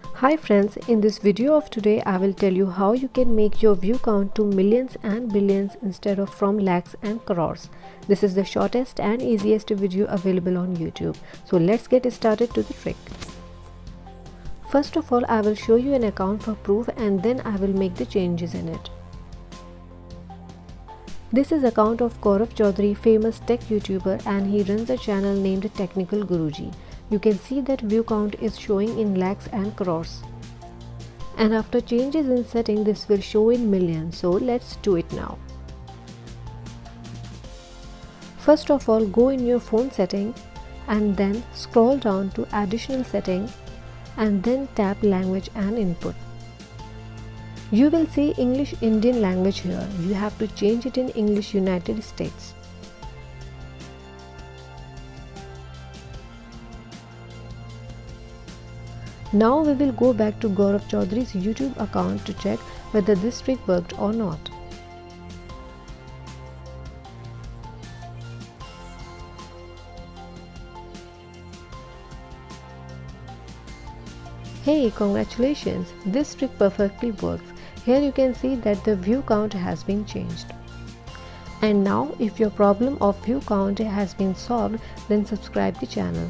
Hi friends, in this video of today I will tell you how you can make your view count to millions and billions instead of from lakhs and crores. This is the shortest and easiest video available on YouTube. So let's get started to the trick. First of all, I will show you an account for proof and then I will make the changes in it. This is account of Gaurav Chaudhary, famous tech YouTuber, and he runs a channel named Technical Guruji. You can see that view count is showing in lakhs and crores. And after changes in setting, this will show in millions. So let's do it now. First of all, go in your phone setting and then scroll down to additional setting and then tap language and input. You will see English Indian language here. You have to change it in English United States. Now we will go back to Gaurav Chaudhary's YouTube account to check whether this trick worked or not. Hey, congratulations! This trick perfectly works. Here you can see that the view count has been changed. And now if your problem of view count has been solved, then subscribe the channel.